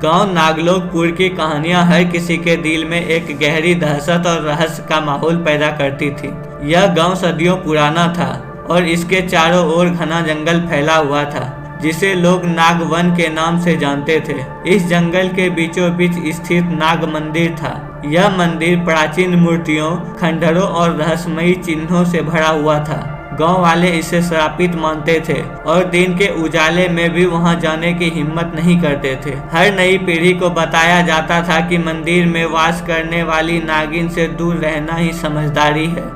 गांव नागलोकपुर की कहानियां हर किसी के दिल में एक गहरी दहशत और रहस्य का माहौल पैदा करती थी। यह गांव सदियों पुराना था और इसके चारों ओर घना जंगल फैला हुआ था, जिसे लोग नागवन के नाम से जानते थे। इस जंगल के बीचों बीच स्थित नाग मंदिर था। यह मंदिर प्राचीन मूर्तियों, खंडरों और रहस्यमयी चिन्हों से भरा हुआ था। गांव वाले इसे श्रापित मानते थे और दिन के उजाले में भी वहां जाने की हिम्मत नहीं करते थे। हर नई पीढ़ी को बताया जाता था कि मंदिर में वास करने वाली नागिन से दूर रहना ही समझदारी है।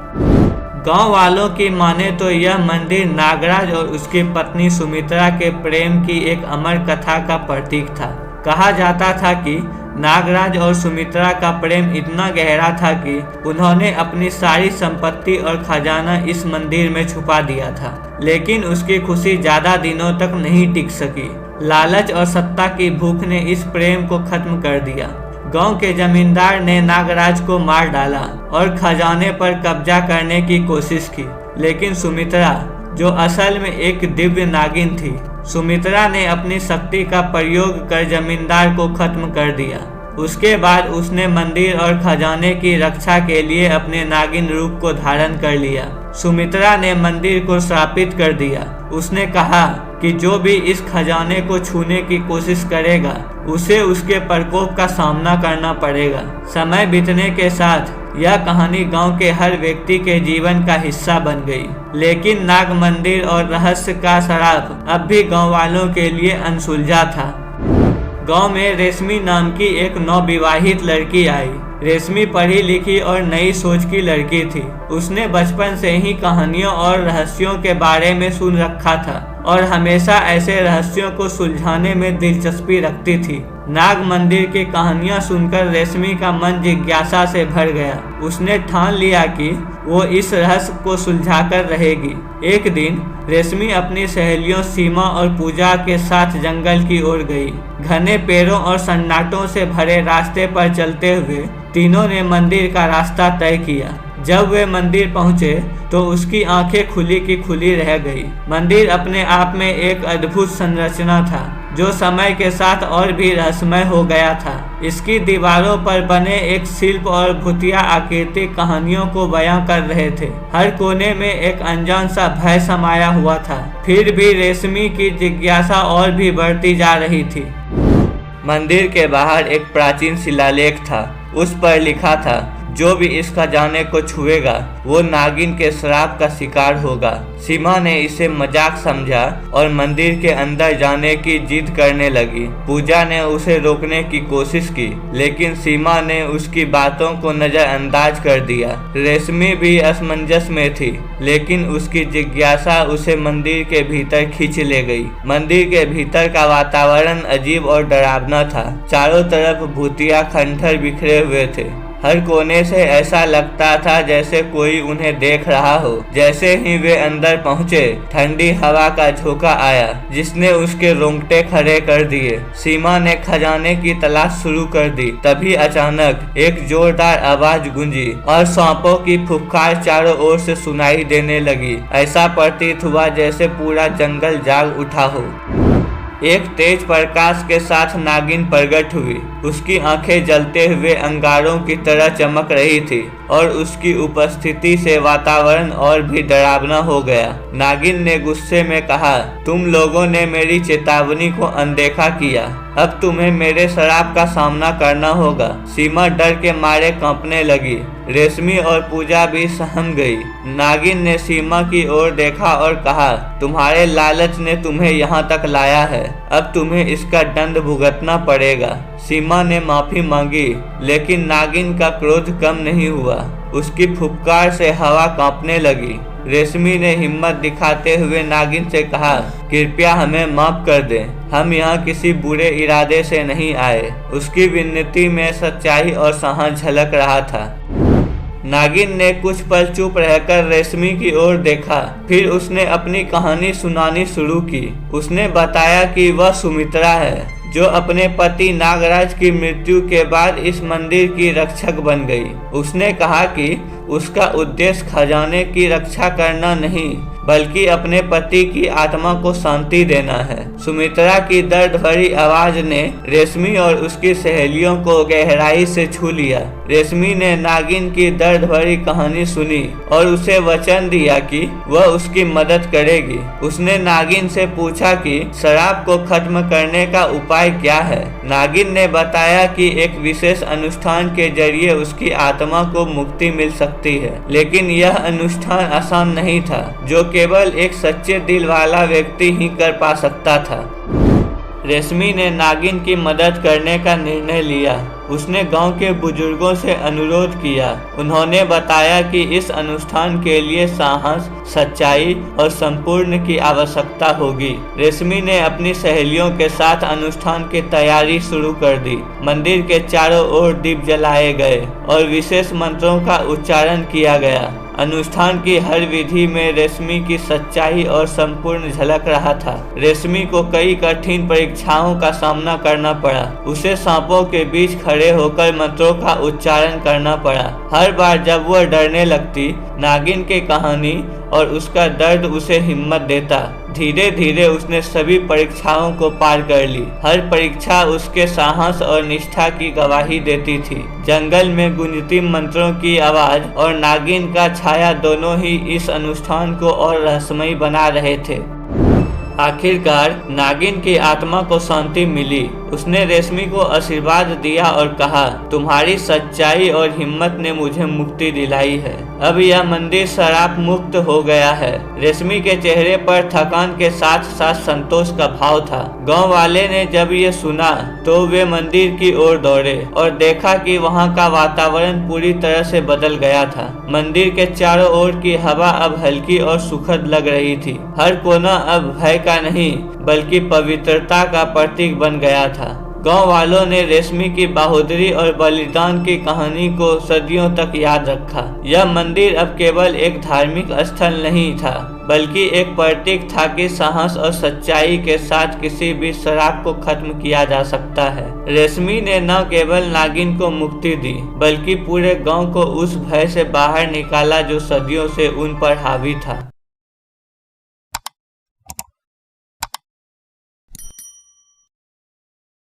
गांव वालों की माने तो यह मंदिर नागराज और उसकी पत्नी सुमित्रा के प्रेम की एक अमर कथा का प्रतीक था। कहा जाता था कि नागराज और सुमित्रा का प्रेम इतना गहरा था कि उन्होंने अपनी सारी संपत्ति और खजाना इस मंदिर में छुपा दिया था। लेकिन उसकी खुशी ज्यादा दिनों तक नहीं टिक सकी। लालच और सत्ता की भूख ने इस प्रेम को खत्म कर दिया। गांव के जमींदार ने नागराज को मार डाला और खजाने पर कब्जा करने की कोशिश की। लेकिन सुमित्रा, जो असल में एक दिव्य नागिन थी, सुमित्रा ने अपनी शक्ति का प्रयोग कर जमींदार को खत्म कर दिया। उसके बाद उसने मंदिर और खजाने की रक्षा के लिए अपने नागिन रूप को धारण कर लिया। सुमित्रा ने मंदिर को श्रापित कर दिया। उसने कहा कि जो भी इस खजाने को छूने की कोशिश करेगा उसे उसके प्रकोप का सामना करना पड़ेगा। समय बीतने के साथ यह कहानी गांव के हर व्यक्ति के जीवन का हिस्सा बन गई। लेकिन नाग मंदिर और रहस्य का श्राप अब भी गांव वालों के लिए अनसुलझा था। गांव में रेशमी नाम की एक नवविवाहित लड़की आई। रेशमी पढ़ी लिखी और नई सोच की लड़की थी। उसने बचपन से ही कहानियों और रहस्यों के बारे में सुन रखा था और हमेशा ऐसे रहस्यों को सुलझाने में दिलचस्पी रखती थी। नाग मंदिर की कहानियां सुनकर रेशमी का मन जिज्ञासा से भर गया। उसने ठान लिया कि वो इस रहस्य को सुलझाकर रहेगी। एक दिन रेशमी अपनी सहेलियों सीमा और पूजा के साथ जंगल की ओर गई। घने पेड़ों और सन्नाटों से भरे रास्ते पर चलते हुए तीनों ने मंदिर का रास्ता तय किया। जब वे मंदिर पहुंचे तो उसकी आंखें खुली की खुली रह गई। मंदिर अपने आप में एक अद्भुत संरचना था, जो समय के साथ और भी रहस्यमय हो गया था। इसकी दीवारों पर बने एक शिल्प और भूतिया आकृति कहानियों को बयां कर रहे थे। हर कोने में एक अनजान सा भय समाया हुआ था। फिर भी रेशमी की जिज्ञासा और भी बढ़ती जा रही थी। मंदिर के बाहर एक प्राचीन शिलालेख था। उस पर लिखा था, जो भी इस खजाने को छुएगा वो नागिन के श्राप का शिकार होगा। सीमा ने इसे मजाक समझा और मंदिर के अंदर जाने की जिद करने लगी। पूजा ने उसे रोकने की कोशिश की, लेकिन सीमा ने उसकी बातों को नजरअंदाज कर दिया। रेशमी भी असमंजस में थी, लेकिन उसकी जिज्ञासा उसे मंदिर के भीतर खींच ले गई। मंदिर के भीतर का वातावरण अजीब और डरावना था। चारों तरफ भूतिया खंडहर बिखरे हुए थे। हर कोने से ऐसा लगता था जैसे कोई उन्हें देख रहा हो। जैसे ही वे अंदर पहुंचे, ठंडी हवा का झोंका आया, जिसने उसके रोंगटे खड़े कर दिए। सीमा ने खजाने की तलाश शुरू कर दी। तभी अचानक एक जोरदार आवाज गूंजी और सांपों की फुफकार चारों ओर से सुनाई देने लगी। ऐसा प्रतीत हुआ जैसे पूरा जंगल जाग उठा हो। एक तेज प्रकाश के साथ नागिन प्रकट हुई। उसकी आंखें जलते हुए अंगारों की तरह चमक रही थी और उसकी उपस्थिति से वातावरण और भी डरावना हो गया। नागिन ने गुस्से में कहा, तुम लोगों ने मेरी चेतावनी को अनदेखा किया। अब तुम्हें मेरे श्राप का सामना करना होगा। सीमा डर के मारे कांपने लगी। रेशमी और पूजा भी सहम गई। नागिन ने सीमा की ओर देखा और कहा, तुम्हारे लालच ने तुम्हें यहाँ तक लाया है। अब तुम्हें इसका दंड भुगतना पड़ेगा। सीमा ने माफी मांगी, लेकिन नागिन का क्रोध कम नहीं हुआ। उसकी फुफकार से हवा कांपने लगी। रेशमी ने हिम्मत दिखाते हुए नागिन से कहा, कृपया हमें माफ कर दें। हम यहाँ किसी बुरे इरादे से नहीं आए। उसकी विनती में सच्चाई और साहस झलक रहा था। नागिन ने कुछ पल चुप रहकर रेशमी की ओर देखा। फिर उसने अपनी कहानी सुनानी शुरू की। उसने बताया कि वह सुमित्रा है, जो अपने पति नागराज की मृत्यु के बाद इस मंदिर की रक्षक बन गई। उसने कहा कि उसका उद्देश्य खजाने की रक्षा करना नहीं बल्कि अपने पति की आत्मा को शांति देना है। सुमित्रा की दर्द भरी आवाज ने रेशमी और उसकी सहेलियों को गहराई से छू लिया। रेशमी ने नागिन की दर्द भरी कहानी सुनी और उसे वचन दिया कि वह उसकी मदद करेगी। उसने नागिन से पूछा कि शराब को खत्म करने का उपाय क्या है। नागिन ने बताया कि एक विशेष अनुष्ठान के जरिए उसकी आत्मा को मुक्ति मिल सकती है, लेकिन यह अनुष्ठान आसान नहीं था, जो केवल एक सच्चे दिल वाला व्यक्ति ही कर पा सकता था। रेशमी ने नागिन की मदद करने का निर्णय लिया। उसने गांव के बुजुर्गों से अनुरोध किया। उन्होंने बताया कि इस अनुष्ठान के लिए साहस, सच्चाई और संपूर्ण की आवश्यकता होगी। रेशमी ने अपनी सहेलियों के साथ अनुष्ठान की तैयारी शुरू कर दी। मंदिर के चारों ओर दीप जलाए गए और विशेष मंत्रों का उच्चारण किया गया। अनुष्ठान की हर विधि में रेशमी की सच्चाई और संपूर्ण झलक रहा था। रेशमी को कई कठिन परीक्षाओं का सामना करना पड़ा। उसे सांपों के बीच खड़े होकर मंत्रों का उच्चारण करना पड़ा। हर बार जब वह डरने लगती, नागिन की कहानी और उसका दर्द उसे हिम्मत देता। धीरे धीरे उसने सभी परीक्षाओं को पार कर ली। हर परीक्षा उसके साहस और निष्ठा की गवाही देती थी। जंगल में गूंजती मंत्रों की आवाज और नागिन का छाया दोनों ही इस अनुष्ठान को और रहस्यमयी बना रहे थे। आखिरकार नागिन की आत्मा को शांति मिली। उसने रेशमी को आशीर्वाद दिया और कहा, तुम्हारी सच्चाई और हिम्मत ने मुझे मुक्ति दिलाई है। अब यह मंदिर शराब मुक्त हो गया है। रेशमी के चेहरे पर थकान के साथ साथ संतोष का भाव था। गांव वाले ने जब ये सुना तो वे मंदिर की ओर दौड़े और देखा कि वहां का वातावरण पूरी तरह से बदल गया था। मंदिर के चारों ओर की हवा अब हल्की और सुखद लग रही थी। हर कोना अब भय का नहीं बल्कि पवित्रता का प्रतीक बन गया था। गांव वालों ने रेशमी की बहादुरी और बलिदान की कहानी को सदियों तक याद रखा। यह मंदिर अब केवल एक धार्मिक स्थल नहीं था बल्कि एक प्रतीक था कि साहस और सच्चाई के साथ किसी भी शराब को खत्म किया जा सकता है। रेशमी ने न केवल नागिन को मुक्ति दी बल्कि पूरे गांव को उस भय से बाहर निकाला जो सदियों से उन पर हावी था।